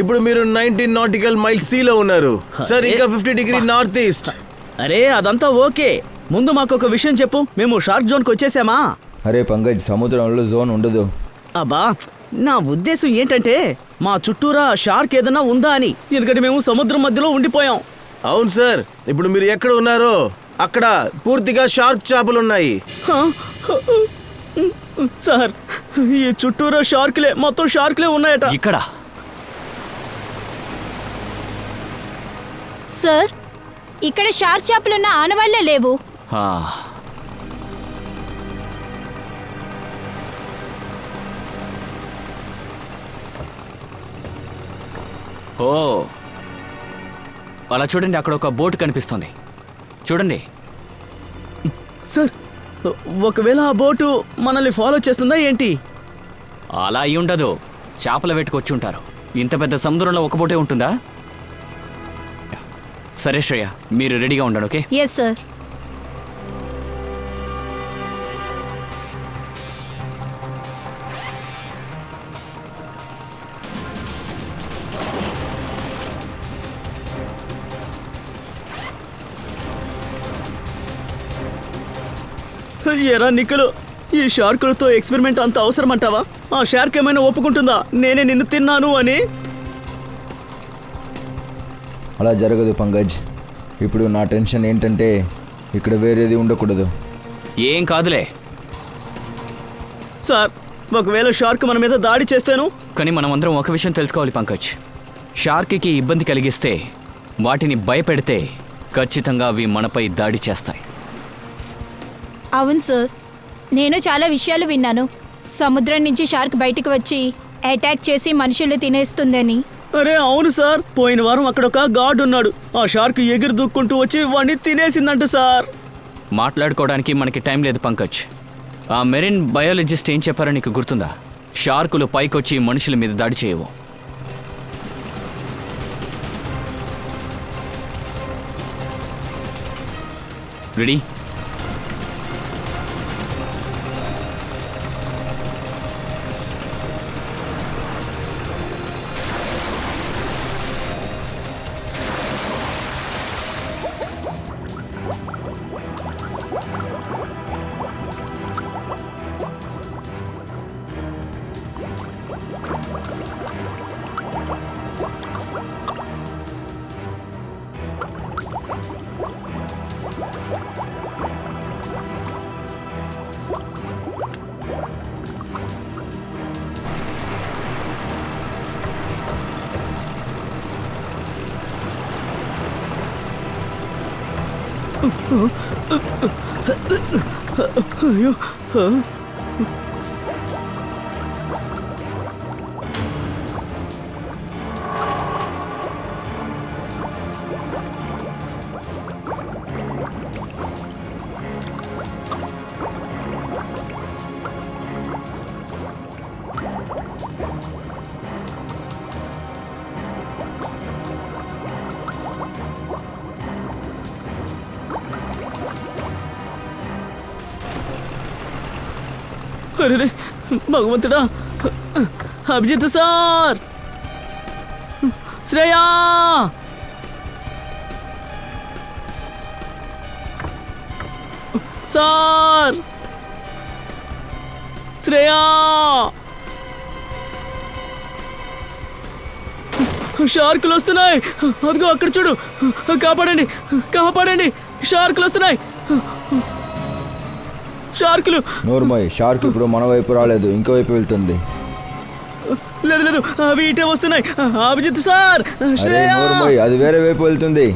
ఇప్పుడు మీరు 19 nautical mile సీలో ఉన్నారు సార్. ఇంకా 50 డిగ్రీ నార్త్ ఈస్ట్. అరే అదంతా ఓకే, ముందు మాకు ఒక విషయం చెప్పు. మేము షార్క్ జోన్కి వచ్చేసామా? అరే పంకజ్, సముద్రంలో జోన్ ఉండదు. అబ్బా, నా ఉద్దేశం ఏంటంటే మా చుట్టూరా షార్క్ ఏదన్నా ఉందా అని. ఎందుకంటే మేము సముద్రం మధ్యలో ఉండిపోయాం. అవును సార్, ఇప్పుడు మీరు ఎక్కడ ఉన్నారో అక్కడ పూర్తిగా షార్క్ చేపలు ఉన్నాయి. సార్, ఈ చుట్టూరా షార్క్లే, మొత్తం షార్క్లే ఉన్నాయట. ఇక్కడ సార్, ఇక్కడ షార్క్ చేపలున్న ఆనవాళ్లే లేవు. ఓ, అలా చూడండి, అక్కడ ఒక బోట్ కనిపిస్తుంది. చూడండి సార్, ఒకవేళ ఆ బోటు మనల్ని ఫాలో చేస్తుందా ఏంటి? అలా అయి ఉండదు, చేపల వేటకు వచ్చి ఉంటారు. ఇంత పెద్ద సముద్రంలో ఒక బోటే ఉంటుందా? సరే శ్రేయ, మీరు రెడీగా ఉండండి. ఓకే? Yes sir. ఎరా నిక్కులు, ఈ షార్కులతో ఎక్స్పెరిమెంట్ అంత అవసరం అంటావా? ఆ షార్క్ ఏమైనా ఒప్పుకుంటుందా నేనే నిన్ను తిన్నాను అని? అలా జరగదు పంకజ్. ఇప్పుడు నా టెన్షన్ ఏంటంటే ఇక్కడ వేరేది ఉండకూడదు. ఏం కాదులే సార్, ఒకవేళ షార్క్ మన మీద దాడి చేస్తాను. కానీ మనం అందరం ఒక విషయం తెలుసుకోవాలి పంకజ్. షార్క్కి ఇబ్బంది కలిగిస్తే, వాటిని భయపెడితే ఖచ్చితంగా అవి మనపై దాడి చేస్తాయి. అవును సార్, నేను చాలా విషయాలు విన్నాను. సముద్రం నుంచి షార్క్ బయటకు వచ్చి అటాక్ చేసి మనుషులు తినేస్తుందని. అరే అవును సార్, పోయిన వారం అక్కడ ఒక గార్డ్ ఉన్నాడు. ఆ షార్క్ ఎగిరి దూక్కుంటూ వచ్చి వాడిని తినేసిందంట సార్. మాట్లాడుకోవడానికి మనకి టైం లేదు పంకజ్. ఆ మెరైన్ బయాలజిస్ట్ ఏం చెప్పారో నీకు గుర్తుందా? షార్కులు పైకొచ్చి మనుషుల మీద దాడి చేయవు. రెడీ? అయ్యో, అరే భగవంతుడా! అభిజిత్ సార్, శ్రేయా, సార్, శ్రేయా, షార్కులు వస్తున్నాయి. అదిగో అక్కడ చూడు, కాపాడండి, కాపాడండి, షార్కులు వస్తున్నాయి. షార్కులు. నోర్మోయ్, షార్క్ ఇప్పుడు మన వైపు రాలేదు, ఇంకో వైపు వెళ్తుంది. లేదు లేదు, అవి ఇటే వస్తున్నాయి. అభిజిత్ సార్, శ్రేయా. నోర్మోయ్, అది వేరే వైపు వెళ్తుంది.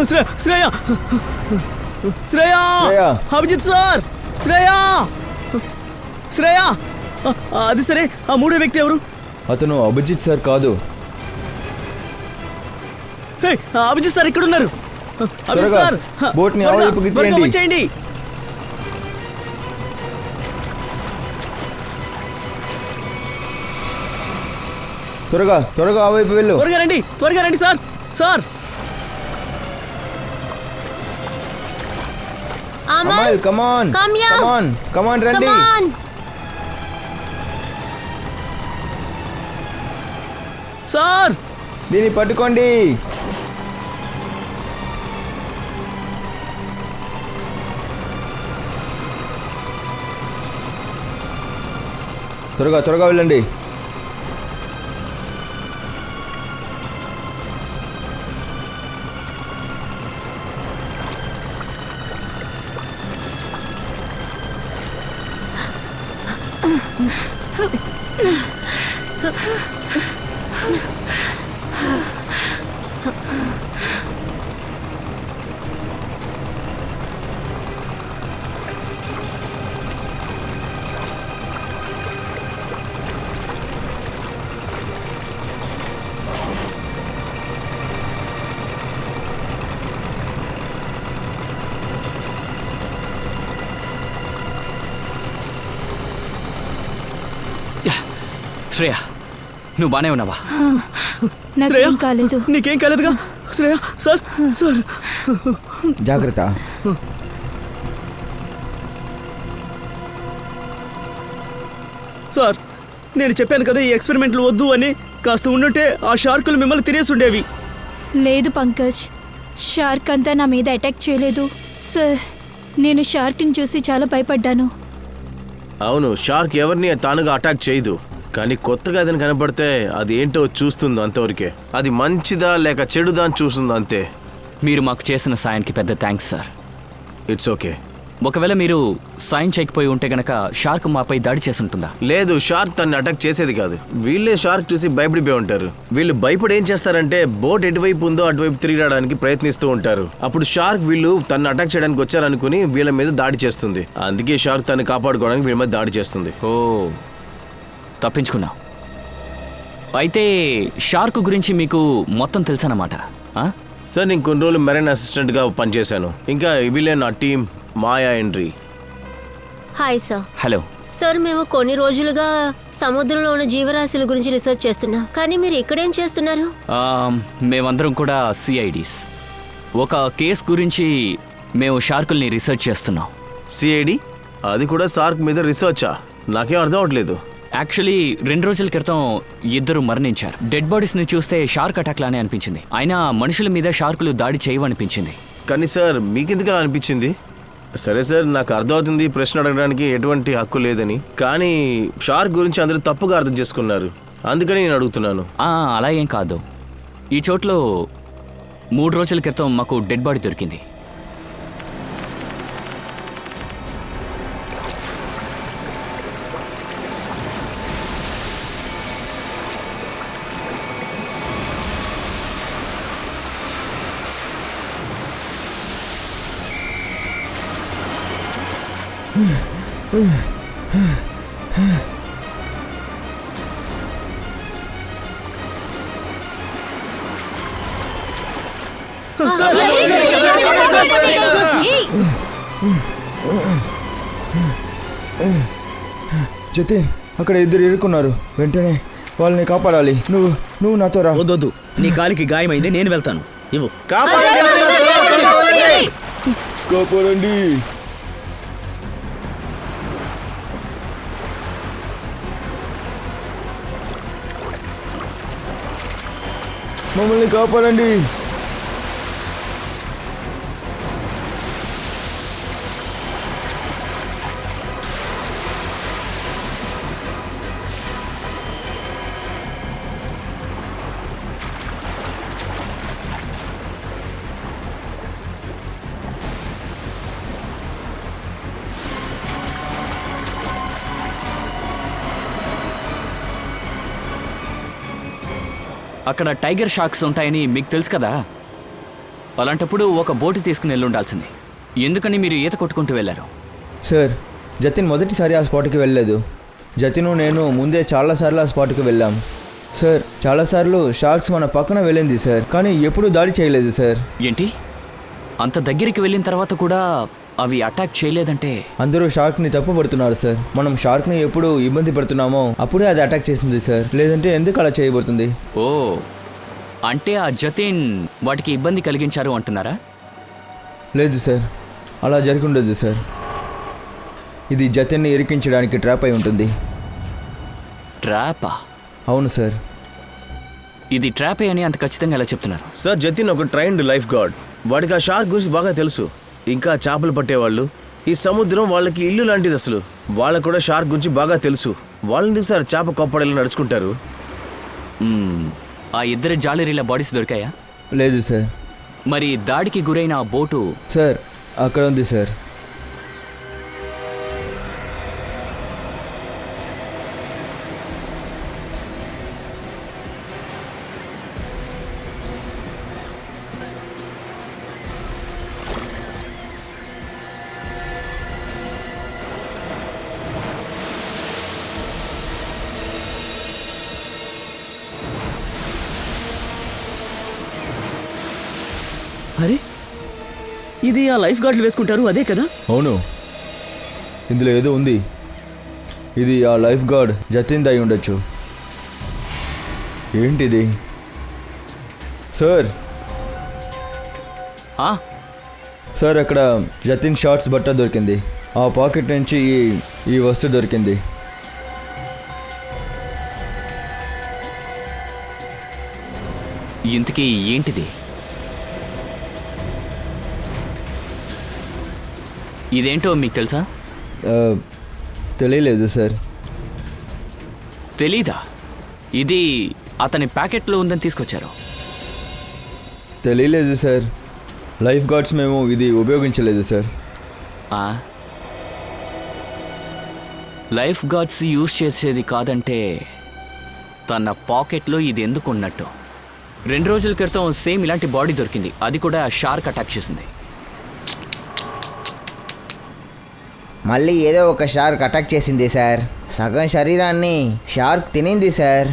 శ్రేయ శ్రేయ శ్రేయ శ్రేయ. అభిజిత్ సార్ శ్రేయ శ్రేయ అది సరే ఆ మూడో వ్యక్తి ఎవరు? అతను అభిజిత్ సార్ కాదు. హే, అభిజిత్ సార్ ఇక్కడ ఉన్నారు. అభిజిత్ త్వరగా సార్ బోట్ని ఆ త్వరగా, వైపుకి త్వరగా తీయండి. వచ్చేయండి. త్వరగా త్వరగా ఆ వైపు వెళ్ళు. త్వరగా రండి సార్ సార్. అమల్ కమాన్ కమాన్ కమాన్ రండి. సార్ దీన్ని పట్టుకోండి. త్వరగా త్వరగా వెళ్ళండి. శ్రేయ, నువ్వు బానే ఉన్నావా? నాకేం కాలేదు. నీకేం కాలేదుగా శ్రేయ? సార్ సార్ జాగ్రత్త. సార్ నేను చెప్పాను కదా ఈ ఎక్స్పెరిమెంట్లు వద్దు అని. కాస్త ఉండుంటే ఆ షార్కులు మిమ్మల్ని తినేసి ఉండేవి. లేదు పంకజ్, షార్క్ అంతా నా మీద అటాక్ చేయలేదు సార్. నేను షార్క్ని చూసి చాలా భయపడ్డాను. అవును, షార్క్ ఎవరిని తానుగా అటాక్ చేయదు, కానీ కొత్తగా ఏదైనా కనపడితే అది ఏంటో చూస్తుంది అంతవరకే. అది మంచిదా లేక చెడుదా అని చూస్తుంది అంతే. మీరు మాకు చేసిన సాయానికి పెద్ద థ్యాంక్స్ సార్. It's okay. ఒకవేళ మీరు సాయం చేయకపోయి ఉంటే గనక షార్క్ మాపై దాడి చేసి ఉంటుందా? లేదు, షార్క్ తన్ని అటాక్ చేసేది కాదు. వీళ్ళే షార్క్ చూసి భయపడిపోయి ఉంటారు. వీళ్ళు భయపడి ఏం చేస్తారంటే బోట్ ఎటువైపు ఉందో అటువైపు తిరగడానికి ప్రయత్నిస్తూ ఉంటారు. అప్పుడు షార్క్ వీళ్ళు తను అటాక్ చేయడానికి వచ్చారనుకుని వీళ్ళ మీద దాడి చేస్తుంది. అందుకే షార్క్ తను కాపాడుకోవడానికి వీళ్ళ మీద దాడి చేస్తుంది. ఓ, తప్పించుకున్నావు. అయితే షార్క్ గురించి మీకు మొత్తం తెలుసన్నమాట. సార్, నేను కొన్ని రోజులు మెరైన్ అసిస్టెంట్గా పనిచేశాను. ఇంకా వీళ్ళే నా టీం, మాయా ఎండ్రీ. Hi sir. హలో సార్, మేము కొన్ని రోజులుగా సముద్రంలో ఉన్న జీవరాశుల గురించి రీసెర్చ్ చేస్తున్నాం. కానీ మీరు ఇక్కడేం చేస్తున్నారు? మేమందరం కూడా సిఐడీస్. ఒక కేస్ గురించి మేము షార్కుల్ని రీసెర్చ్ చేస్తున్నాం. సిఐడి? అది కూడా షార్క్ మీద రీసెర్చా? నాకేం అర్థం అవట్లేదు. యాక్చువల్లీ 2 రోజుల క్రితం 2 మరణించారు. డెడ్ బాడీస్ని చూస్తే షార్క్ అటాక్ లానే అనిపించింది. అయినా మనుషుల మీద షార్కులు దాడి చేయవనిపించింది. కానీ సార్, మీకెందుకు అలా అనిపించింది? సరే సార్, నాకు అర్థమవుతుంది ప్రశ్న అడగడానికి ఎటువంటి హక్కు లేదని. కానీ షార్క్ గురించి అందరూ తప్పుగా అర్థం చేసుకున్నారు, అందుకని నేను అడుగుతున్నాను. అలా ఏం కాదు. ఈ చోట్లో 3 రోజుల క్రితం మాకు డెడ్ బాడీ దొరికింది. జతిన్, అక్కడ 2 ఇరుక్కున్నారు. వెంటనే వాళ్ళని కాపాడాలి. నువ్వు నాతో రా. వద్దొద్దు, నీ కాలికి గాయమైంది, నేను వెళ్తాను. ఇవ్వు. కాపాడండి. మమ్మల్ని కాపాడండి. అక్కడ టైగర్ షార్క్స్ ఉంటాయని మీకు తెలుసు కదా. అలాంటప్పుడు ఒక బోటు తీసుకుని వెళ్ళి ఉండాల్సింది. ఎందుకని మీరు ఈత కొట్టుకుంటూ వెళ్ళారు? సార్, జతిన్ మొదటిసారి ఆ స్పాట్కి వెళ్ళలేదు. జతిను నేను ముందే చాలాసార్లు ఆ స్పాట్కి వెళ్ళాం సార్. చాలాసార్లు షార్క్స్ మన పక్కన వెళ్ళింది సార్, కానీ ఎప్పుడూ దాడి చేయలేదు సార్. ఏంటి, అంత దగ్గరికి వెళ్ళిన తర్వాత కూడా అవి అటాక్ చేయలేదంటే? అందరూ షార్క్ని తప్పు పడుతున్నారు సార్. మనం షార్క్ని ఎప్పుడు ఇబ్బంది పడుతున్నామో అప్పుడే అది అటాక్ చేస్తుంది సార్, లేదంటే ఎందుకు అలా చేయబడుతుంది? ఓ, అంటే ఆ జతిన్ వాటికి ఇబ్బంది కలిగించారు అంటున్నారా? లేదు సార్, అలా జరిగి ఉండదు సార్. ఇది జతిన్ని ఇరికించడానికి ట్రాప్ అయి ఉంటుంది. ట్రాపా? అవును సార్. ఇది ట్రాపే అని అంత ఖచ్చితంగా ఎలా చెప్తున్నారు? సార్, జతిన్ ఒక ట్రైన్డ్ లైఫ్ గార్డ్. వాడికి ఆ షార్క్ గురించి బాగా తెలుసు. ఇంకా చేపలు పట్టేవాళ్ళు, ఈ సముద్రం వాళ్ళకి ఇల్లు లాంటిది. అసలు వాళ్ళకు కూడా షార్క్ గురించి బాగా తెలుసు. వాళ్ళని సార్ చేప కొప్పడేలా నడుచుకుంటారు. ఆ ఇద్దరు జాలరీల బాడీస్ దొరికాయా? లేదు సార్. మరి దాడికి గురైన ఆ బోటు? సార్, అక్కడ ఉంది సార్. అరే, ఇది ఆ లైఫ్ గార్డులు వేసుకుంటారు అదే కదా? అవును, ఇందులో ఏదో ఉంది. ఇది ఆ లైఫ్ గార్డ్ జతిన్ అయి ఉండొచ్చు. ఏంటిది సార్? సార్, అక్కడ జతిన్ షార్ట్స్ బట్ట దొరికింది. ఆ పాకెట్ నుంచి ఈ వస్తువు దొరికింది. ఇంతకీ ఏంటిది? ఇదేంటో మీకు తెలుసా? తెలియలేదు సార్. తెలీదా? ఇది అతని ప్యాకెట్లో ఉందని తీసుకొచ్చారు. తెలియలేదు సార్. లైఫ్ గార్డ్స్ మేము ఇది ఉపయోగించలేదు సార్. లైఫ్ గార్డ్స్ యూజ్ చేసేది కాదంటే తన పాకెట్లో ఇది ఎందుకు ఉన్నట్టు? 2 రోజుల క్రితం సేమ్ ఇలాంటి బాడీ దొరికింది. అది కూడా షార్క్ అటాక్ చేసింది. మళ్ళీ ఏదో ఒక షార్క్ అటాక్ చేసింది సార్. సగం శరీరాన్ని షార్క్ తినింది సార్.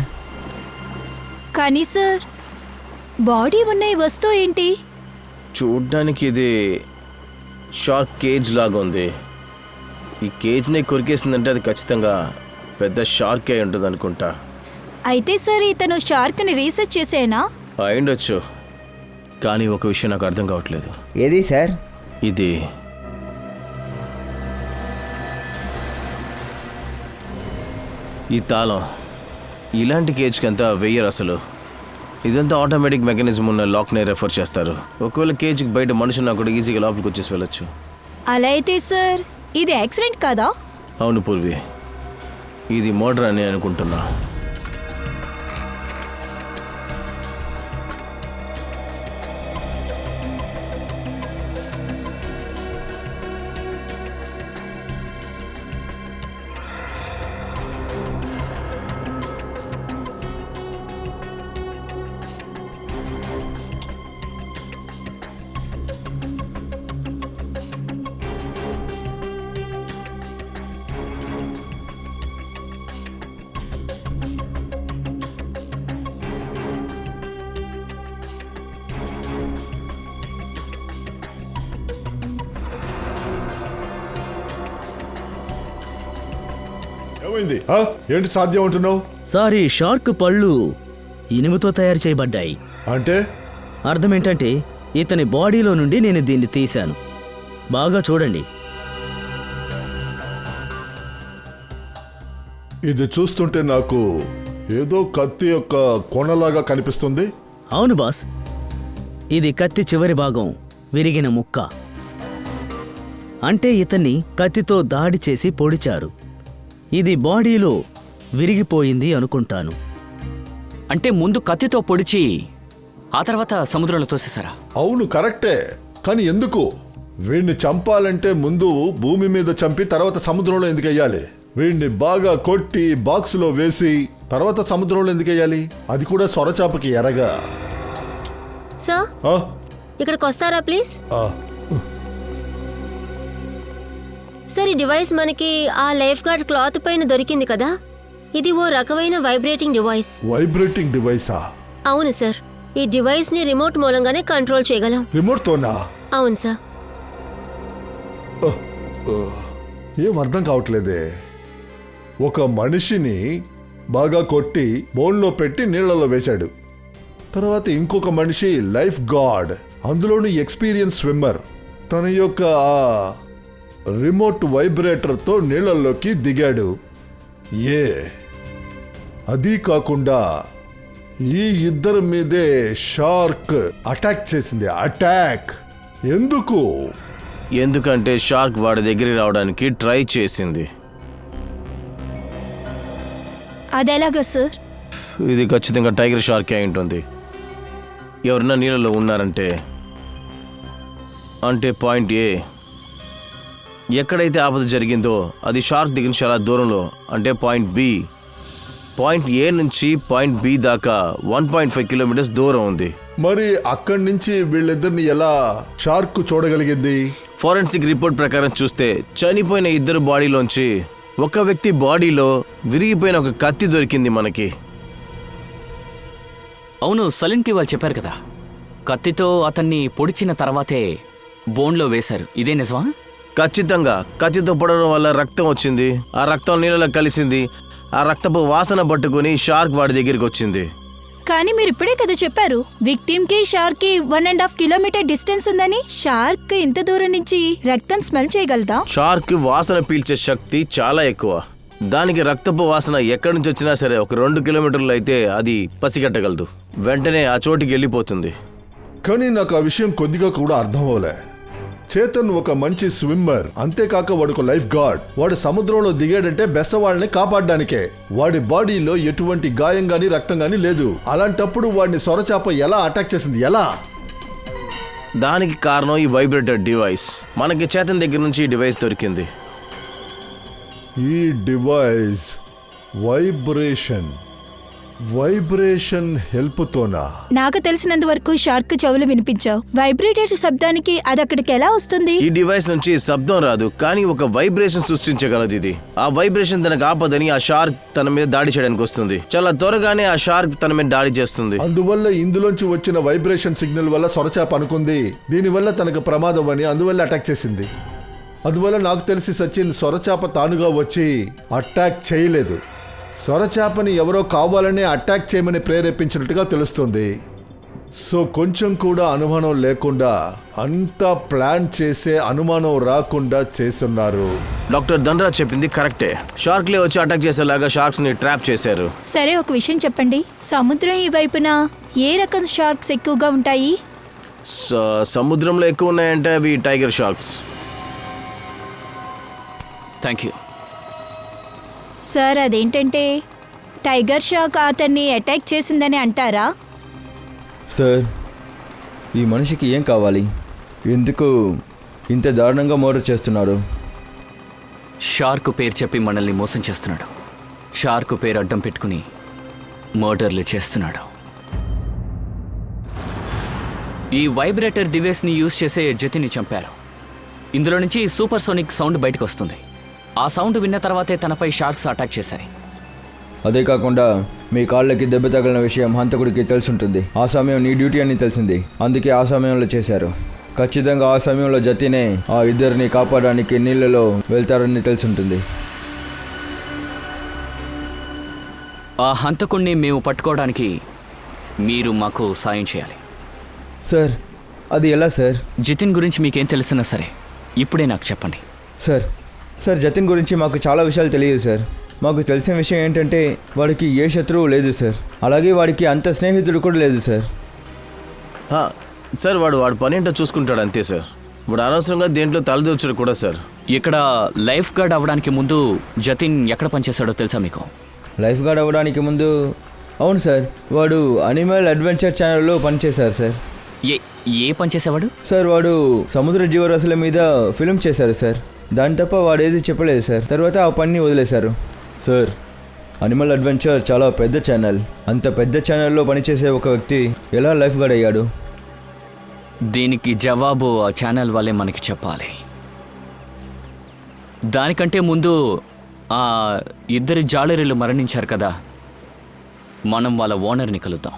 కానీ సార్, బాడీ ఉన్న ఈ వస్తువు ఏంటి? చూడ్డానికి ఇది షార్క్ కేజ్ లాగా ఉంది. ఈ కేజ్ని కొరికేసిందంటే అది ఖచ్చితంగా పెద్ద షార్క్ అయి ఉంటుంది అనుకుంటా. అయితే సార్, ఇతను షార్క్ని రీసెర్చ్ చేసేనా? అయిండొచ్చు, కానీ ఒక విషయం నాకు అర్థం కావట్లేదు. ఏది సార్? ఇది ఈ తాళం ఇలాంటి కేజ్కి అంతా వెయ్యరు అసలు. ఇదంతా ఆటోమేటిక్ మెకానిజం ఉన్న లాక్నే రెఫర్ చేస్తారు. ఒకవేళ కేజ్కి బయట మనుషులు కూడా ఈజీగా లోపలికి వచ్చేసి వెళ్ళొచ్చు. అలా అయితే సార్, ఇది యాక్సిడెంట్ కాదా? అవును పూర్వి, ఇది మర్డర్ అని అనుకుంటున్నా. ఏమైంది? ఏంటి సాధ్యం అంటున్నావు? సార్, ఈ షార్క్ పళ్ళు ఇనుముతో తయారు చేయబడ్డాయి. అంటే అర్థం ఏంటంటే, ఇతని బాడీలో నుండి నేను దీన్ని తీశాను. బాగా చూడండి. ఇది చూస్తుంటే నాకు ఏదో కత్తి యొక్క కొనలాగా కనిపిస్తుంది. అవును బాస్, ఇది కత్తి చివరి భాగం విరిగిన ముక్క. అంటే ఇతన్ని కత్తితో దాడి చేసి పొడిచారు. ఇది బాడీలో విరిగిపోయింది అనుకుంటాను. అంటే ముందు కత్తితో పొడిచి ఆ తర్వాత సముద్రంలో తోసేశారా? అవును, కరెక్టే. కానీ ఎందుకు? వీడిని చంపాలంటే ముందు భూమి మీద చంపి తర్వాత సముద్రంలో ఎందుకు వెయ్యాలి? వీడిని బాగా కొట్టి బాక్సులో వేసి తర్వాత సముద్రంలో ఎందుకు వేయాలి? అది కూడా సొరచాపకి ఎరగా. సార్ ఆ? ఇక్కడికి వస్తారా ప్లీజ్? ఆ. సార్ ఈ డివైస్ మనకి ఆ లైఫ్ గార్డ్ క్లాత్ పైన దొరికింది కదా, ఇది ఓ రకమైన వైబ్రేటింగ్ డివైస్. వైబ్రేటింగ్ డివైసా? అవును సార్, ఈ డివైస్ ని రిమోట్ మూలంగానే కంట్రోల్ చేయగలం. రిమోట్తోనా? అవును సార్. ఏం అర్థం కావట్లేదే. ఒక మనిషిని బాగా కొట్టి బోన్లో పెట్టి నీళ్లలో వేశాడు. తర్వాత ఇంకొక మనిషి లైఫ్ గార్డ్, అందులోని ఎక్స్పీరియన్స్ స్విమ్మర్, తన యొక్క ఆ రిమోట్ వైబ్రేటర్తో నీళ్లలోకి దిగాడు. అది కాకుండా ఈ ఇద్దరి మీదే షార్క్ అటాక్ చేసింది. అటాక్ ఎందుకు? ఎందుకంటే షార్క్ వాడి దగ్గరికి రావడానికి ట్రై చేసింది. అదెలాగా సార్? ఇది ఖచ్చితంగా టైగర్ షార్క్ అయి ఉంటుంది. ఎవరన్నా నీళ్ళలో ఉన్నారంటే అంటే పాయింట్ ఏ ఎక్కడైతే ఆపద జరిగిందో అది షార్క్ దగ్గర చాలా దూరంలో, అంటే పాయింట్ బి. పాయింట్ ఏ నుంచి పాయింట్ బి దాకా 1.5 కిలోమీటర్స్ దూరం ఉంది. మరి అక్కడి నుంచి వీళ్ళిద్దరిని ఎలా షార్క్ చూడగలిగింది? ఫోరెన్సిక్ రిపోర్ట్ ప్రకారం చూస్తే చనిపోయిన ఇద్దరు బాడీలోంచి ఒక వ్యక్తి బాడీలో విరిగిపోయిన ఒక కత్తి దొరికింది మనకి. అవును, సలీన్కి వాళ్ళు చెప్పారు కదా, కత్తితో అతన్ని పొడిచిన తర్వాతే బోన్లో వేశారు. ఇదే నిజమా? ఖచ్చితంగా కత్తితో పొడవడం వల్ల రక్తం వచ్చింది. ఆ రక్తం నీళ్ళలో కలిసింది. ఆ రక్తపు వాసన పట్టుకుని షార్క్ వాడి దగ్గరికి వచ్చింది. కానీ మీరు ఇప్పుడే కదా చెప్పారు విక్టిమ్ కి షార్క్ కి 1.5 కిలోమీటర్ డిస్టెన్స్ ఉందని. షార్క్ ఇంత దూరం నుంచి రక్తం స్మెల్ చేయగలదా? షార్క్ వాసన పీల్చే శక్తి చాలా ఎక్కువ. దానికి రక్తపు వాసన ఎక్కడి నుంచి వచ్చినా సరే ఒక 2 కిలోమీటర్లు అయితే అది పసిగట్టగలదు. వెంటనే ఆ చోటికి వెళ్ళిపోతుంది. కానీ నాకు ఆ విషయం కొద్దిగా కూడా అర్థం అవ్వలే. చేతన్ ఒక మంచి స్విమ్మర్, అంతేకాక వాడు ఒక లైఫ్ గార్డ్. వాడు సముద్రంలో దిగాడంటే బెస్సవాళ్ళని కాపాడడానికే. వాడి బాడీలో ఎటువంటి గాయం గాని రక్తం గాని లేదు. అలాంటప్పుడు వాడిని సొరచాప ఎలా అటాక్ చేసింది? ఎలా? దానికి కారణం ఈ వైబ్రేటర్ డివైస్. మనకి చేతన్ దగ్గర నుంచి ఈ డివైస్ దొరికింది. ఈ డివైస్ వైబ్రేషన్ హెల్ప్తోనా? నాకు తెలిసినంత వరకు షార్క్ చెవులు వినిపించావు. వైబ్రేటర్ శబ్దానికి అది అక్కడికి ఎలా వస్తుంది? ఈ డివైస్ నుంచి శబ్దం రాదు, కానీ ఒక వైబ్రేషన్ సృష్టించగలదు ఇది. ఆ వైబ్రేషన్ తనకు ఆపదని ఆ షార్క్ తన మీద దాడి చేయడానికి వస్తుంది. చాలా త్వరగానే ఆ షార్క్ తన మీద దాడి చేస్తుంది. అందువల్ల ఇందులోంచి వచ్చిన వైబ్రేషన్ సిగ్నల్ వల్ల సొరచాప అనుకుంది దీనివల్ల తనకు ప్రమాదం అని, అందువల్ల అటాక్ చేసింది. అందువల్ల నాకు తెలిసి సచిన్ సొరచాప తానుగా వచ్చి అటాక్ చేయలేదు. సొరచాపని ఎవరో కావాలనే అటాక్ చేయమని ప్రేరేపించినట్టుగా తెలుస్తుంది. సో కొంచెం కూడా అనుమానం లేకుండా అంతా ప్లాన్ చేసే, అనుమానం రాకుండా చేస్తున్నారు. డాక్టర్ ధనరాజ్ చెప్పింది కరెక్టే. షార్క్లే వచ్చి అటాక్ చేసేలాగా షార్క్స్ ని ట్రాప్ చేశారు. సరే, ఒక విషయం చెప్పండి. సముద్రం ఈ వైపున ఏ రకం షార్క్స్ ఎక్కువగా ఉంటాయి? సముద్రంలో ఎక్కువ ఉన్నాయంటే అవి tiger sharks. Thank you sir. అదేంటంటే టైగర్ షార్క్ అతన్ని అటాక్ చేసిందని అంటారా? సార్, ఈ మనిషికి ఏం కావాలి? ఎందుకు ఇంత దారుణంగా మర్డర్ చేస్తున్నారు? షార్క్ పేరు చెప్పి మనల్ని మోసం చేస్తున్నాడు. షార్క్ పేరు అడ్డం పెట్టుకుని మర్డర్లు చేస్తున్నాడు. ఈ వైబ్రేటర్ డివైస్ని యూజ్ చేసే జతిని చంపారు. ఇందులో నుంచి సూపర్ సోనిక్ సౌండ్ బయటకు వస్తుంది. ఆ సౌండ్ విన్న తర్వాతే తనపై షార్క్స్ అటాక్ చేశాయి. అదే కాకుండా మీ కాళ్ళకి దెబ్బ తగిలిన విషయం హంతకుడికి తెలుసుంటుంది. ఆ సమయం నీ డ్యూటీ అని తెలిసింది, అందుకే ఆ సమయంలో చేశారు. ఖచ్చితంగా ఆ సమయంలో జతినే ఆ ఇద్దరిని కాపాడడానికి నీళ్ళలో వెళ్తారని తెలుసుంటుంది. ఆ హంతకుణ్ణి మేము పట్టుకోవడానికి మీరు మాకు సాయం చేయాలి. సార్, అది ఎలా సార్? జతిన్ గురించి మీకేం తెలిసినా సరే ఇప్పుడే నాకు చెప్పండి. సార్ జతిన్ గురించి మాకు చాలా విషయాలు తెలియదు సార్. మాకు తెలిసిన విషయం ఏంటంటే వాడికి ఏ శత్రువు లేదు సార్. అలాగే వాడికి అంత స్నేహితుడు కూడా లేదు సార్. సార్ వాడు పని ఏంటో చూసుకుంటాడు అంతే సార్. వాడు అనవసరంగా దేంట్లో తలదూర్చడు కూడా సార్. ఇక్కడ లైఫ్ గార్డ్ అవ్వడానికి ముందు జతిన్ ఎక్కడ పనిచేశాడో తెలుసా మీకు? లైఫ్ గార్డ్ అవ్వడానికి ముందు? అవును సార్, వాడు అనిమల్ అడ్వెంచర్ ఛానల్లో పనిచేశారు సార్. ఏ పని చేసేవాడు? సార్ వాడు సముద్ర జీవరాశుల మీద ఫిల్మ్ చేశారు సార్. దాని తప్ప వాడు ఏది చెప్పలేదు సార్. తర్వాత ఆ పని వదిలేశారు సార్. అనిమల్ అడ్వెంచర్ చాలా పెద్ద ఛానల్. అంత పెద్ద ఛానల్లో పనిచేసే ఒక వ్యక్తి ఎలా లైఫ్ గార్డ్ అయ్యాడు? దీనికి జవాబు ఆ ఛానల్ వాళ్ళే మనకి చెప్పాలి. దానికంటే ముందు ఆ ఇద్దరి జాలరీలు మరణించారు కదా, మనం వాళ్ళ ఓనర్ని కలుద్దాం.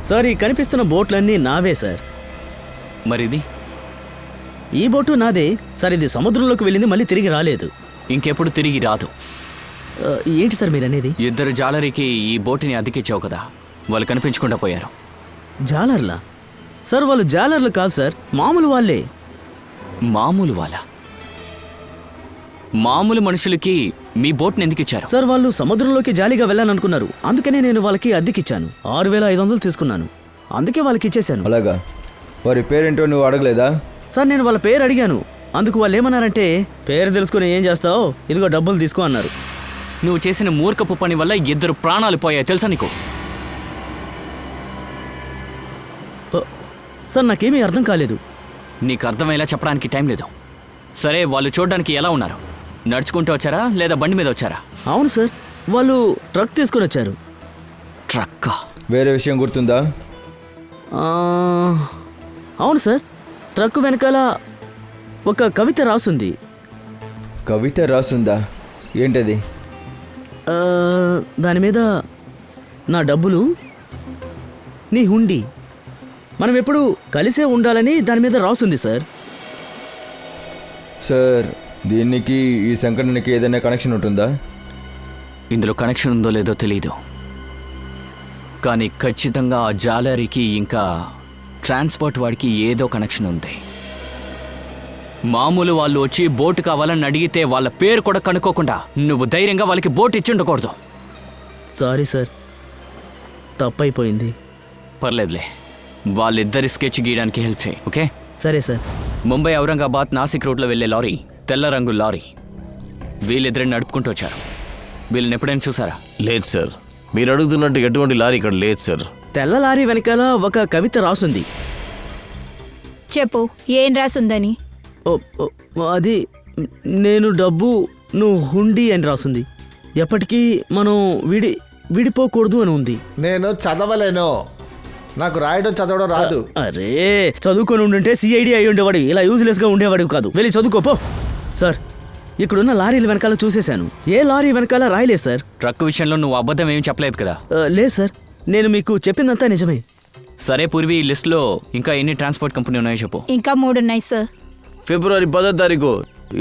సార్ ఈ కనిపిస్తున్న బోట్లన్నీ నావే సార్. మరిది ఈ బోటు నాదే సార్. ఇది సముద్రంలోకి వెళ్ళింది, మళ్ళీ తిరిగి రాలేదు. ఇంకెప్పుడు తిరిగి రాదు. ఏంటి సార్ మీరు అనేది? ఇద్దరు జాలరీకి ఈ బోటుని అద్దెకిచ్చావు కదా, వాళ్ళు కనిపించకుండా పోయారు. జాలర్లా? సార్ వాళ్ళు జాలర్లు కాదు సార్, మామూలు వాళ్ళే. మామూలు వాళ్ళ? మామూలు మనుషులకి మీ బోట్ని ఎందుకు ఇచ్చారు? సార్ వాళ్ళు సముద్రంలోకి జాలీగా వెళ్ళాలనుకున్నారు, అందుకనే నేను వాళ్ళకి అద్దెకిచ్చాను. 6500 తీసుకున్నాను, అందుకే వాళ్ళకి ఇచ్చేశాను. అలాగా? వారి పేరేంటో నువ్వు అడగలేదా? సార్ నేను వాళ్ళ పేరు అడిగాను, అందుకు వాళ్ళు ఏమన్నారంటే పేరు తెలుసుకుని ఏం చేస్తావు, ఇదిగో డబ్బులు తీసుకో అన్నారు. నువ్వు చేసిన మూర్ఖపు పని వల్ల 2 ప్రాణాలు పోయాయి తెలుసా నీకు? సార్ నాకేమీ అర్థం కాలేదు. నీకు అర్థమయ్యేలా చెప్పడానికి టైం లేదు. సరే, వాళ్ళు చూడడానికి ఎలా ఉన్నారు? నడుచుకుంటూ వచ్చారా లేదా బండి మీద వచ్చారా? అవును సార్, వాళ్ళు ట్రక్ తీసుకొని వచ్చారు. ట్రక్కా? వేరే విషయం గుర్తుందా? అవును సార్, ట్రక్ వెనకాల ఒక కవిత రాసుంది. కవిత రాసుందా? ఏంటది? దాని మీద నా డబ్బులు నీ హుండీ, మనం ఎప్పుడు కలిసే ఉండాలని దాని మీద రాసుంది సార్. సార్, దీనికి ఈ సంఘటనకి ఏదైనా కనెక్షన్ ఉంటుందా? ఇందులో కనెక్షన్ ఉందో లేదో తెలీదు, కానీ ఖచ్చితంగా ఆ జాలరీకి ఇంకా ట్రాన్స్పోర్ట్ వాడికి ఏదో కనెక్షన్ ఉంది. మామూలు వాళ్ళు వచ్చి బోటు కావాలని అడిగితే వాళ్ళ పేరు కూడా కనుక్కోకుండా నువ్వు ధైర్యంగా వాళ్ళకి బోట్ ఇచ్చి ఉండకూడదు. సారీ సార్, తప్పైపోయింది. పర్లేదులే, వాళ్ళిద్దరి స్కెచ్ గీయడానికి హెల్ప్ చేయి, ఓకే? సరే సార్. ముంబై ఔరంగాబాద్ నాసిక్ రోడ్లో వెళ్ళే లారీ, తెల్ల రంగు లారీ. వీళ్ళిద్దరిని నడుపుకుంటూ వచ్చారు. వీళ్ళని ఎప్పుడైనా చూసారా? లేదు సార్, మీరు అడుగుతున్నట్టు ఎటువంటి లారీ ఇక్కడ లేదు సార్. తెల్ల లారీ వెనకాల ఒక కవిత రాసుంది. చెప్పు, ఏం రాసుందని? అది నేను డబ్బు, నువ్వు హుండీ అని రాసుంది. ఎప్పటికీ మనం విడిపోకూడదు అని ఉంది. నేను చదవలేను, నాకు రాయడం చదవడం రాదు. అరే, చదువుకొని ఉండుంటే సిఐడి అయి ఉండేవాడు, ఇలా యూజ్లెస్గా ఉండేవాడు కాదు. వెళ్ళి చదువుకోపో. సార్, ఇక్కడున్న లారీల వెనకాల చూసేశాను, ఏ లారీ వెనకాల రాయలేదు సార్. ట్రక్ విషయంలో నువ్వు అబద్ధం ఏమీ చెప్పలేదు కదా? లేదు సార్, నేను మీకు చెప్పిందంతా నిజమే. సరే పూర్వి, ఈ లిస్టులో ఇంకా ఎన్ని ట్రాన్స్పోర్ట్ కంపెనీ ఉన్నాయో చెప్పు. ఇంకా 3 ఉన్నాయి సార్. ఫిబ్రవరి 10వ తారీఖు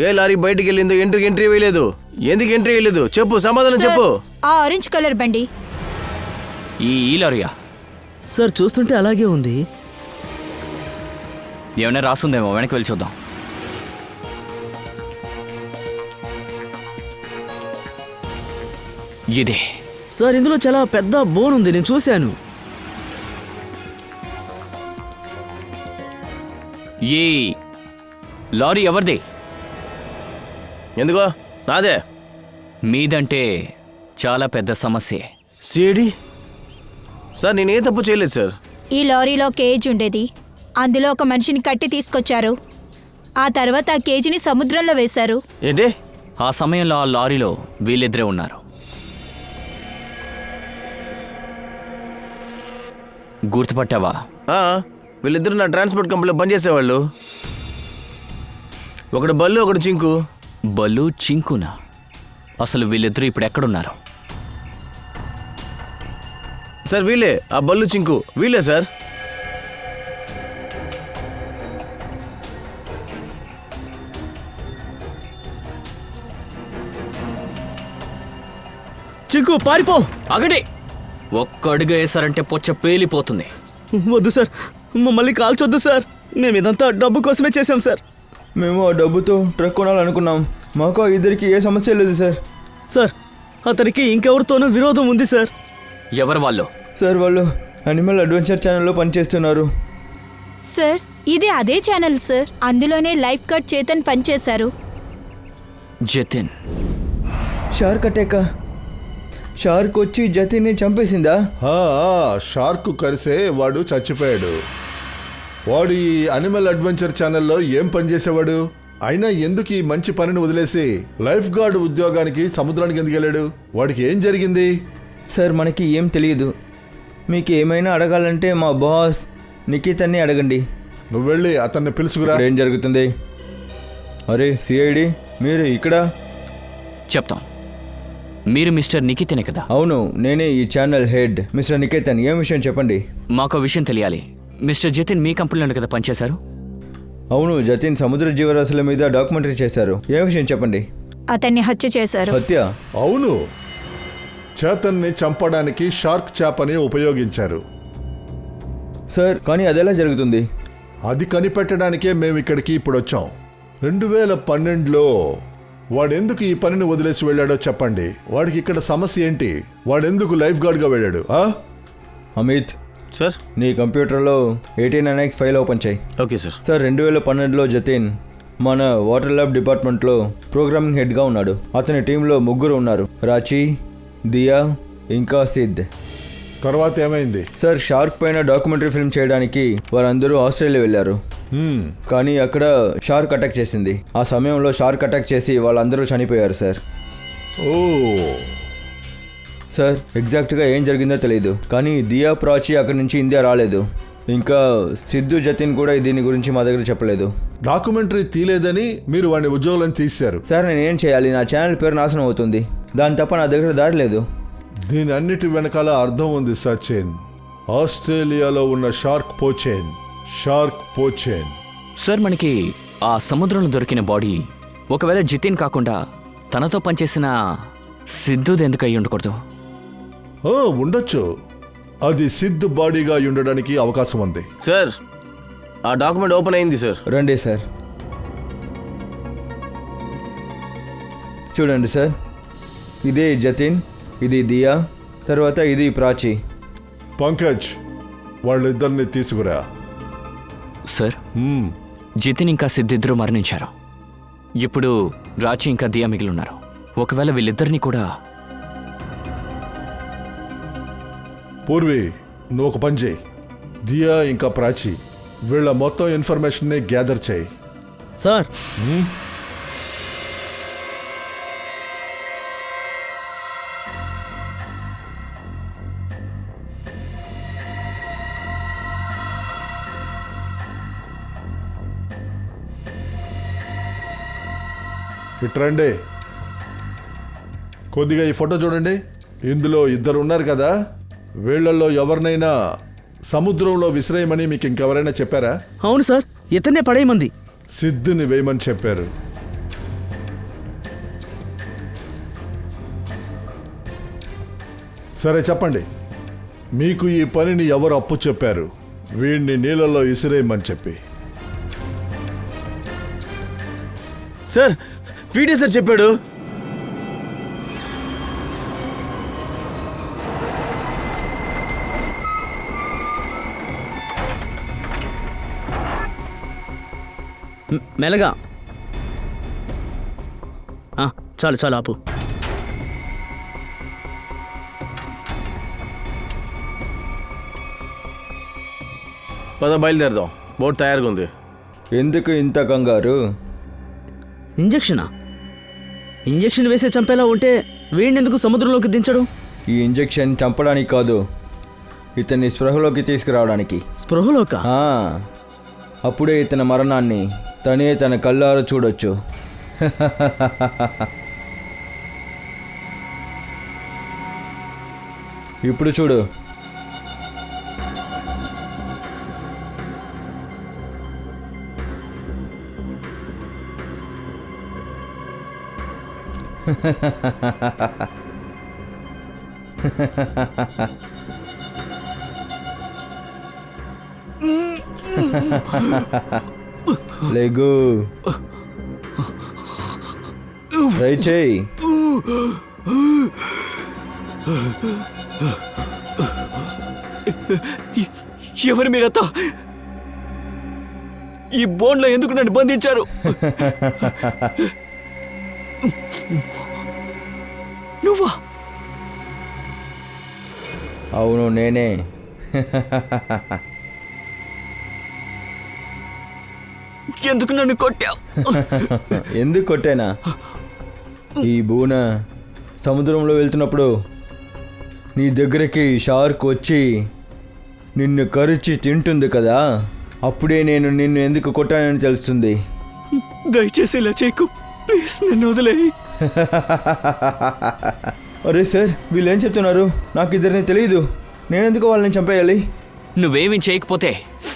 ఏ లారీ బయటికి వెళ్ళిందో ఎంట్రీ వేయలేదు. ఎందుకు ఎంట్రీ వేయలేదు చెప్పు, సమాధానం చెప్పు. ఆ ఆరెంజ్ కలర్ బండి. ఈ లారీయా? సార్ చూస్తుంటే అలాగే ఉంది. ఏమైనా రాస్తుందేమో, వెనక్కి వెళ్ళి చూద్దాం. ఇదే సార్, ఇందులో చాలా పెద్ద బోన్ ఉంది, నేను చూశాను. ఈ లారీ ఎవరిది? ఎందుకో నాదే. మీదంటే చాలా పెద్ద సమస్యే. సిఐడి సార్, నేనే తప్పు చేయలేదు సార్. ఈ లారీలో కేజ్ ఉండేది, అందులో ఒక మనిషిని కట్టి తీసుకొచ్చారు. ఆ తర్వాత ఆ కేజీని సముద్రంలో వేశారు. ఏంటి? ఆ సమయంలో ఆ లారీలో వీళ్ళిద్దరే ఉన్నారు. గుర్తుపట్టావా? వీళ్ళిద్దరు నా ట్రాన్స్పోర్ట్ కంపెనీలో పనిచేసేవాళ్ళు. ఒకడు బల్లు, ఒకడు చింకు. బల్లు, చింకునా? అసలు వీళ్ళిద్దరూ ఇప్పుడు ఎక్కడున్నారు? సార్ వీళ్ళే, ఆ బల్లు చింకు వీళ్ళే సార్. చింకు పారిపో. ఆగండి, ఒక్క అడుగు వేశారంటే పొచ్చ పేలిపోతుంది. వద్దు సార్, మమ్మల్ని కాల్చొద్దు సార్, మేము ఇదంతా డబ్బు కోసమే చేశాం సార్. మేము ఆ డబ్బుతో ట్రక్ కొనాలనుకున్నాం, మాకు ఆ ఇద్దరికి ఏ సమస్య లేదు సార్. సార్, అతనికి ఇంకెవరితోనూ విరోధం ఉంది సార్. ఎవరు వాళ్ళు? సార్, వాళ్ళు అనిమల్ అడ్వెంచర్ ఛానల్లో పనిచేస్తున్నారు. సార్, ఇది అదే ఛానల్ సార్, అందులోనే లైఫ్ గార్డ్ చేతన్ పనిచేశారు. జతిన్. షార్క్ అటాకా? షార్క్ వచ్చి జతిన్ని చంపేసిందా? షార్క్ కరిసే వాడు చచ్చిపోయాడు. వాడు ఈ అనిమల్ అడ్వెంచర్ ఛానల్లో ఏం పనిచేసేవాడు? అయినా ఎందుకు ఈ మంచి పనిని వదిలేసి లైఫ్ గార్డ్ ఉద్యోగానికి సముద్రానికి ఎందుకు వెళ్ళాడు? వాడికి ఏం జరిగింది? సార్ మనకి ఏం తెలియదు. మీకు ఏమైనా అడగాలంటే మా బాస్ నిఖితన్ని అడగండి. నువ్వు వెళ్ళి అతన్ని పిలుచుకురా. ఏం జరుగుతుంది? అరే సిఐడి, మీరు ఇక్కడ? చెప్తాం. మీరు మిస్టర్ నిఖితనే కదా? అవును, నేనే ఈ ఛానల్ హెడ్ మిస్టర్ నికేతన్. ఏం విషయం చెప్పండి. మాకు విషయం తెలియాలి. మిస్టర్ జతిన్ మీ కంపెనీలోనే కదా పనిచేశారు? అవును, జతిన్ సముద్ర జీవరాశుల మీద డాక్యుమెంటరీ చేశారు. ఏ విషయం చెప్పండి. అతన్ని హత్య చేశారు. హత్య? అవును, చేతన్ని చంపడానికి షార్క్ చేపని ఉపయోగించారు. సార్ కానీ అదెలా జరుగుతుంది? అది కనిపెట్టడానికే మేము ఇక్కడికి ఇప్పుడు వచ్చాం. 2012లో వాడెందుకు ఈ పనిని వదిలేసి వెళ్ళాడో చెప్పండి. వాడికి ఇక్కడ సమస్య ఏంటి? వాడెందుకు లైఫ్ గార్డ్గా వెళ్ళాడు? అమిత్ సార్. నీ కంప్యూటర్లో 18NX ఫైల్ ఓపెన్ చేయి. Okay sir. సార్ 2012లో జతిన్ మన వాటర్ ల్యాబ్ డిపార్ట్మెంట్లో ప్రోగ్రామింగ్ హెడ్గా ఉన్నాడు. అతని టీంలో 3 ఉన్నారు, రాచి, దియా, ఇంకా సిద్. తర్వాత ఏమైంది? సార్ షార్క్ పైన డాక్యుమెంటరీ ఫిల్మ్ చేయడానికి వారందరూ ఆస్ట్రేలియా వెళ్ళారు. కానీ అక్కడ షార్క్ అటాక్ చేసింది. ఆ సమయంలో షార్క్ అటాక్ చేసి వాళ్ళందరూ చనిపోయారు సార్. ఓ సార్ ఎగ్జాక్ట్గా ఏం జరిగిందో తెలియదు, కానీ దియా, ప్రాచి అక్కడి నుంచి ఇండియా రాలేదు. ఇంకా సిద్ధు, జతిన్ కూడా దీని గురించి మా దగ్గర చెప్పలేదు. డాక్యుమెంటరీ తీలేదని మీరు వాడిని ఉద్యోగులను తీశారు. సార్ నేను ఏం చేయాలి? నా ఛానల్ పేరు నాశనం అవుతుంది. దాని తప్ప నా దగ్గర దారి లేదు. దీని అన్నిటి వెనకాల అర్థం ఉంది సచిన్. ఆస్ట్రేలియాలో ఉన్న షార్క్ పోచేన్. సార్ మనకి ఆ సముద్రంలో దొరికిన బాడీ ఒకవేళ జితిన్ కాకుండా తనతో పనిచేసిన సిద్ధుది ఎందుకు అయ్యి ఉండకూడదు? ఉండొచ్చు. అది సిద్ధు బాడీగా ఉండడానికి అవకాశం ఉంది. సార్ ఆ డాక్యుమెంట్ ఓపెన్ అయింది సార్. రండి సార్, చూడండి సార్. ఇదే జతిన్, ఇది దియా, తర్వాత ఇది ప్రాచి. పంకజ్, వాళ్ళిద్దరిని తీసుకురా. సార్ జితిన్ ఇంకా సిద్ధిద్దరూ మరణించారు. ఇప్పుడు రాచి ఇంకా దియా మిగిలి ఉన్నారు. ఒకవేళ వీళ్ళిద్దరినీ కూడా... పూర్వి, నువ్వు ఒక పని చేయి. దియా ఇంకా ప్రాచి వీళ్ళ మొత్తం ఇన్ఫర్మేషన్ని గ్యాదర్ చేయి. సార్ ఇట్రండి, కొద్దిగా ఈ ఫోటో చూడండి. ఇందులో 2 ఉన్నారు కదా. వీళ్ళల్లో ఎవరినైనా సముద్రంలో విసిరేయమని మీకు ఇంకెవరైనా చెప్పారా? అవును సార్, ఇతన్నే పడేయమంది. సిద్ధుని వేయమని చెప్పారు. సరే చెప్పండి, మీకు ఈ పనిని ఎవరు అప్పు చెప్పారు? వీడిని నీళ్ళలో విసిరేయమని చెప్పి. సార్ వీడే సార్ చెప్పాడు. మెల్లగా. చాలు చాలు ఆపు. పద బయలుదేరదాం, బోట్ తయారుగా ఉంది. ఎందుకు ఇంత కంగారు? ఇంజెక్షనా? ఇంజెక్షన్ వేసే చంపేలా ఉంటే వీడిని ఎందుకు సముద్రంలోకి దించడు? ఈ ఇంజెక్షన్ చంపడానికి కాదు, ఇతన్ని స్పృహలోకి తీసుకురావడానికి. స్పృహలోక? అప్పుడే ఇతని మరణాన్ని తనే తన కళ్ళారా చూడొచ్చు. ఇప్పుడు చూడు. లేగు, ట్రై చేయి. ఎవరు మీరంతా? ఈ బోన్లో ఎందుకు నన్ను బంధించారు? నువ్వా? అవును నేనే. ఎందుకు నన్ను కొట్టావు? ఎందుకు కొట్టానా? ఈ బూన సముద్రంలో వెళ్తున్నప్పుడు నీ దగ్గరికి షార్క్ వచ్చి నిన్ను కరిచి తింటుంది కదా, అప్పుడే నేను నిన్ను ఎందుకు కొట్టానని తెలుస్తుంది. దయచేసి ఇలా చేయకు ప్లీజ్, నన్ను వదిలేయి. అరే సార్, వీళ్ళు ఏం చెప్తున్నారు? నాకు ఇద్దరిని తెలియదు. నేనెందుకు వాళ్ళని చంపేయాలి? నువ్వేమీ చేయకపోతే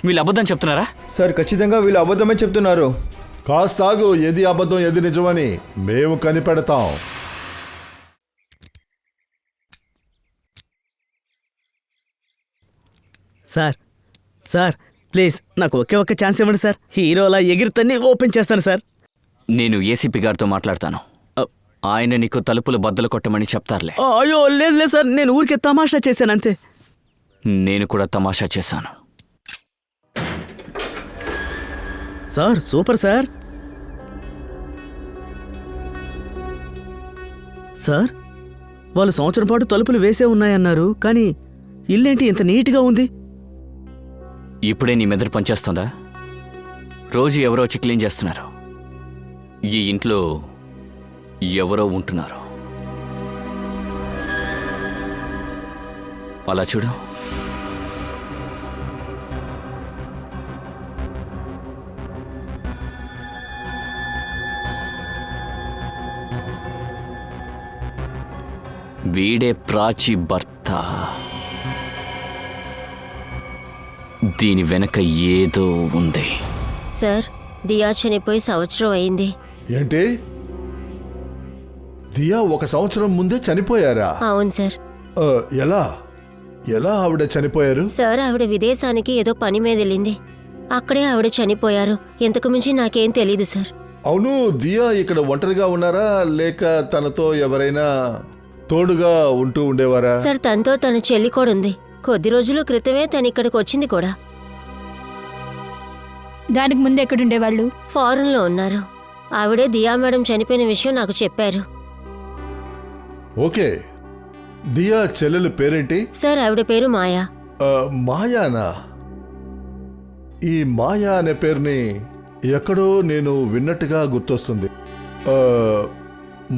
వీళ్ళు అబద్ధం చెప్తున్నారా? సార్, ఖచ్చితంగా వీళ్ళు అబద్ధమే చెప్తున్నారు. కాస్త ఆగు, ఏది అబద్ధం ఏది నిజమని మేము కనిపెడతాం. సార్ సార్ ప్లీజ్ నాకు ఒకే ఒక్క ఛాన్స్ ఇవ్వండి సార్. హీరోలా ఎగిరితన్ని ఓపెన్ చేస్తాను సార్. నేను ఏసీపీ గారితో మాట్లాడతాను. ఆయన నీకు తలుపులు బద్దలు కొట్టమని చెప్తారులే. అయ్యో లేదు లేదు సార్, నేను ఊరికే తమాషా చేశాను అంతే. నేను కూడా తమాషా చేశాను. Sir super sir. సార్ వాళ్ళు సంవత్సరం పాటు తలుపులు వేసే ఉన్నాయన్నారు, కానీ ఇల్లేంటి ఇంత నీట్గా ఉంది? ఇప్పుడే నీ మెదడు పనిచేస్తుందా? రోజు ఎవరో వచ్చి క్లీన్ చేస్తున్నారు. ఈ ఇంట్లో ఎవరో ఉంటున్నారు. అలా చూడు. వీడే ప్రాచి భర్త. దీని వెనక ఏదో ఉంది. సార్, దియా చనిపోయి సంవత్సరం అయింది. ఏంటి, దియా 1 సంవత్సరం ముందే చనిపోయారా? అవును సార్. ఎలా ఎలా ఆవిడ చనిపోయారు? సార్, ఆవిడ విదేశానికి ఏదో పని మీద వెళ్ళింది. అక్కడే ఆవిడ చనిపోయారు. ఇంతకు మించి నాకేం తెలీదు సార్. అవును, దియా ఇక్కడ ఒంటరిగా ఉన్నారా లేక తనతో ఎవరైనా తోడుగా ఉంటూ ఉండేవారా? సార్, తనతో తన చెల్లి కూడా ఉంది. కొద్ది రోజుల క్రితమే తను ఇక్కడికి వచ్చింది కూడా. దానికి ముందు ఎక్కడుండేవాళ్ళు? ఫారెన్లో ఉన్నారు. ఆవిడే దియా మేడం చనిపోయిన విషయం నాకు చెప్పారు. ఓకే, దియా చెల్లెలు పేరేంటి? సార్, ఆవిడ పేరు మాయా. మాయానా? ఈ మాయా అనే పేరుని ఎక్కడో నేను విన్నట్టుగా గుర్తొస్తుంది.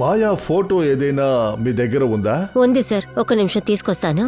మాయా ఫోటో ఏదైనా మీ దగ్గర ఉందా? ఉంది సార్, ఒక్క నిమిషం తీసుకొస్తాను.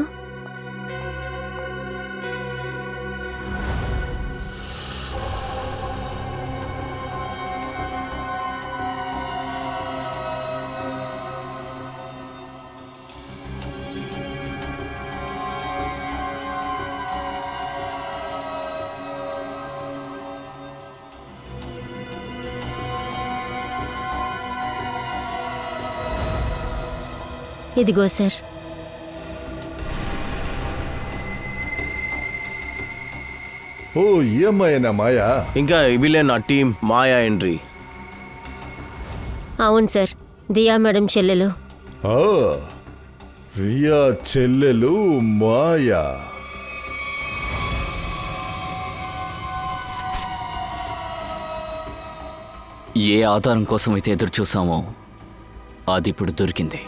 ఇదిగో సార్. ఓ, ఈ అమ్మాయినా మాయా? ఇంకా వీళ్ళే నా టీం మాయా ఎంట్రీ. అవును సార్, దియా మేడం చెల్లెలు. ఆ, రియా చెల్లెలు మాయా. ఏ ఆధారం కోసం అయితే ఎదురు చూసామో అది ఇప్పుడు దొరికింది.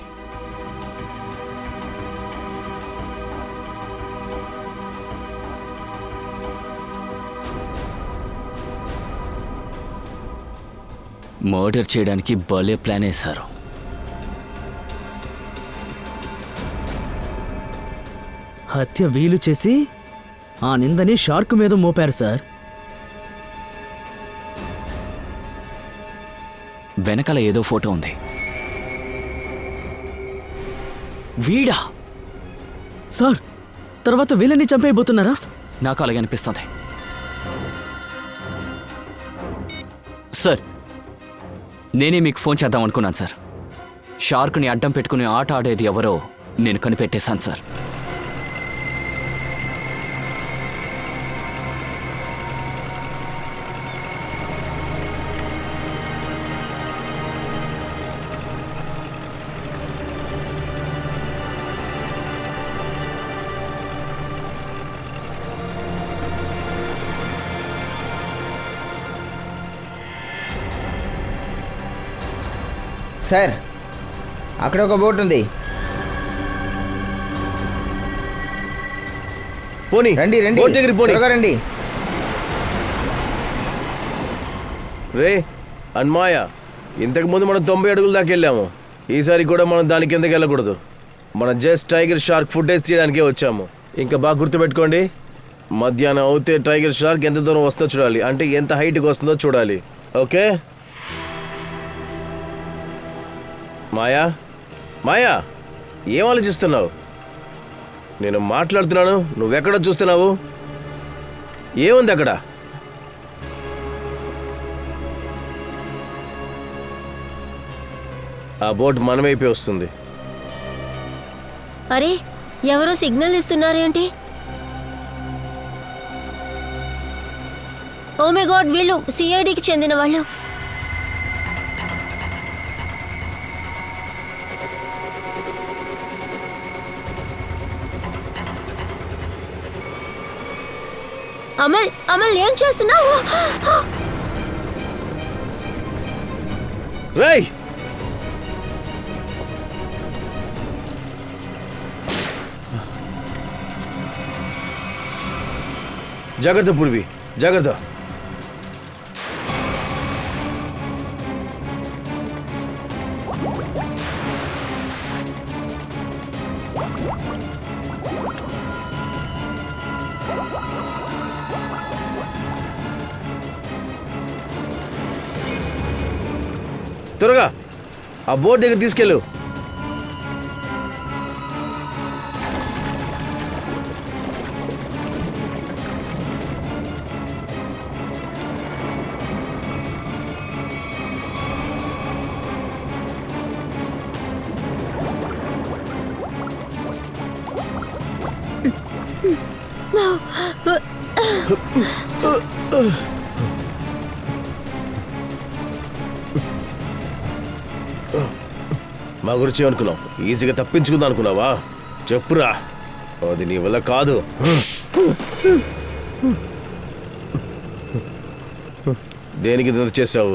మర్డర్ చేయడానికి భలే ప్లాన్ వేశారు. హత్య వీలు చేసి ఆ నిందని షార్క్ మీద మోపారు సార్. వెనకాల ఏదో ఫోటో ఉంది. వీడా? సార్, తర్వాత వీళ్ళని చంపేయబోతున్నారా? నాకు అలాగే అనిపిస్తుంది. సార్, నేనే మీకు ఫోన్ చేద్దాం అనుకున్నాను సార్. షార్క్ని అడ్డం పెట్టుకుని ఆట ఆడేది ఎవరో నేను కనిపెట్టేశాను సార్. సార్, అక్కడ ఒక బోట్ ఉంది. పోనీ రండి రండి, బోట్ దగ్గరికి పోనీ. త్వరగా రండి. రే అన్మాయ, ఇంతకుముందు మనం 90 అడుగుల దాకా వెళ్ళాము. ఈసారి కూడా మనం దాని కిందకి వెళ్ళకూడదు. మనం జస్ట్ టైగర్ షార్క్ ఫుటేజ్ తీయడానికే వచ్చాము. ఇంకా బాగా గుర్తుపెట్టుకోండి, మధ్యాహ్నం అవుతే టైగర్ షార్క్ ఎంత దూరం వస్తుందో చూడాలి, అంటే ఎంత హైట్కి వస్తుందో చూడాలి. ఓకే మాయా? మాయా, ఏం ఆలోచిస్తున్నావు? నేను మాట్లాడుతున్నాను, నువ్వెక్కడో చూస్తున్నావు. ఏముంది అక్కడ? ఆ బోట్ మన వైపే వస్తుంది. అరే ఎవరో సిగ్నల్ ఇస్తున్నారేంటి? ఓ మై గాడ్, వీళ్ళు సిఐడికి చెందిన వాళ్ళు. అమల్, అమల్ ఏం చేస్తున్నావు? రేయ్, జాగ్రత్త పూర్వి, జాగ్రత్త. త్వరగా ఆ బోట్ దగ్గర తీసుకెళ్ళు. మా గురించి అనుకున్నావు? ఈజీగా తప్పించుకుందాం అనుకున్నావా? చెప్పురా, అది నీ వల్ల కాదు. దేనికి ఇంత చేసావు?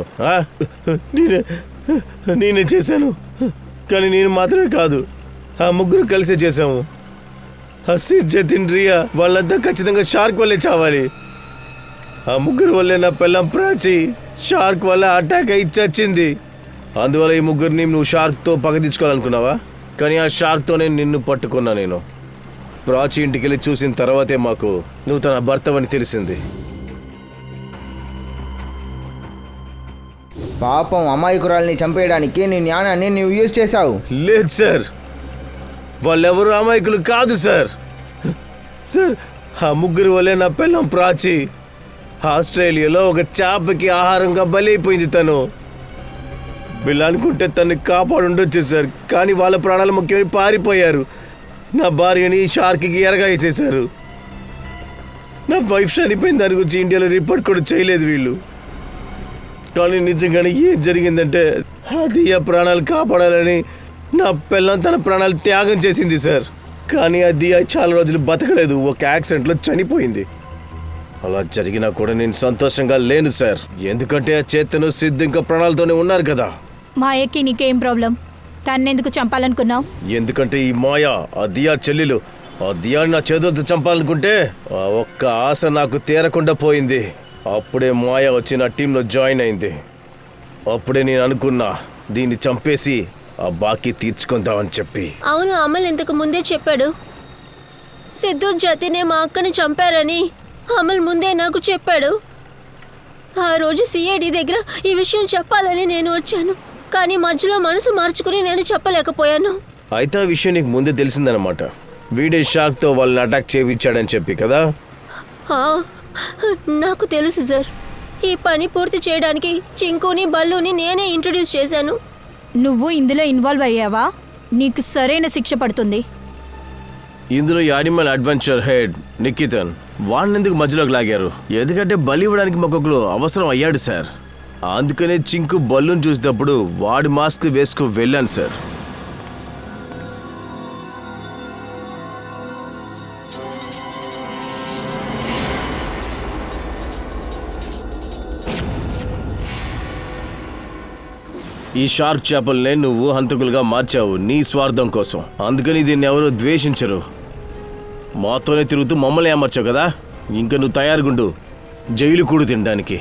నేనే చేశాను, కానీ నేను మాత్రమే కాదు, ఆ ముగ్గురు కలిసే చేశాము. హసీద్, జతిన్, రియా వాళ్ళంతా ఖచ్చితంగా షార్క్ వల్లే చావాలి. ఆ ముగ్గురు వల్లే నా పిల్లం ప్రాచి షార్క్ వల్ల అటాక్ అయి చచ్చింది. అందువల్ల ఈ ముగ్గురిని నువ్వు షార్క్తో పగ తీర్చుకోవాలనుకున్నావా? కానీ ఆ షార్క్తోనే నిన్ను పట్టుకున్నా. నేను ప్రాచి ఇంటికి వెళ్ళి చూసిన తర్వాతే మాకు నువ్వు తన భర్తవని తెలిసింది. పాపం అమాయకురాల్ని చంపేయడానికి నీ జ్ఞానాన్ని నువ్వు యూజ్ చేశావు. లేదు సార్, వాళ్ళెవరు అమాయకులు కాదు సార్. సార్, ఆ ముగ్గురు వల్లే నా పిల్లం ప్రాచి ఆస్ట్రేలియాలో ఒక చేపకి ఆహారంగా బలైపోయింది. తను వీళ్ళనుకుంటే తనని కాపాడుండొచ్చు సార్, కానీ వాళ్ళ ప్రాణాలు ముఖ్యమని పారిపోయారు. నా భార్యని షార్క్కి ఎరగా వేసేశారు. నా వైఫ్ చనిపోయిన దాని గురించి ఇండియాలో రిపోర్ట్ కూడా చేయలేదు వీళ్ళు. కానీ నిజంగానే ఏం జరిగిందంటే, అది ఆ ప్రాణాలు కాపాడాలని నా పిల్లం తన ప్రాణాలు త్యాగం చేసింది సార్. కానీ అది చాలా రోజులు బతకలేదు, ఒక యాక్సిడెంట్లో చనిపోయింది. అలా జరిగినా కూడా నేను సంతోషంగా లేను సార్, ఎందుకంటే ఆ చేతను సిద్ధు ఇంకా ప్రాణాలతోనే ఉన్నారు కదా. మాయకి నీకేం ప్రాబ్లం? తన్నెందుకు చంపాలనుకున్నావు? ఎందుకంటే ఈ మాయ ఆ దియా చెల్లెలు, ఆ దియాని నా చేతులతో చంపాలనుకుంటే ఆ ఒక్క ఆశ నాకు తీరకుండా పోయింది. అప్పుడే మాయ వచ్చి నా టీంలో జాయిన్ అయింది. అప్పుడే నేను అనుకున్నా, దీన్ని చంపేసి ఆ బాకీ తీర్చుకుందామని చెప్పి. అవును, అమల్ ఇంతకు ముందే చెప్పాడు. సిద్ధు, జతినే మా అక్కని చంపారని అమల్ ముందే నాకు చెప్పాడు. ఆ రోజు సిఐడి దగ్గర ఈ విషయం చెప్పాలని నేను వచ్చాను, కానీ మధ్యలో మనసు మార్చుకుని నేను చెప్పలేకపోయాను. అయితే ఆ విషయం నీకు ముందే తెలిసిందనమాట. వీడే షార్క్తో వాళ్ళని అటాక్ చేయించాడని చెప్పి కదా? నాకు తెలుసు సార్. ఈ పని పూర్తి చేయడానికి చింకుని, బల్లుని నేనే ఇంట్రడ్యూస్ చేశాను. నువ్వు ఇందులో ఇన్వాల్వ్ అయ్యావా? నీకు సరైన శిక్ష పడుతుంది. ఇందులో యానిమల్ అడ్వెంచర్ హెడ్ నిఖితన్ వాడిని ఎందుకు మధ్యలోకి లాగారు? ఎందుకంటే బలి ఇవ్వడానికి మొక్కలు అవసరం అయ్యాడు సార్. అందుకనే చింకు బల్లును చూసినప్పుడు వాడి మాస్క్ వేసుకు వెళ్ళాను సార్. ఈ షార్క్ చేపల్నే నువ్వు హంతకులుగా మార్చావు నీ స్వార్థం కోసం. అందుకని దీన్ని ఎవరు ద్వేషించరు. మాతోనే తిరుగుతూ మమ్మల్ని ఏమర్చావు కదా. ఇంకా నువ్వు తయారుగుండు జైలు కూడు తినడానికి.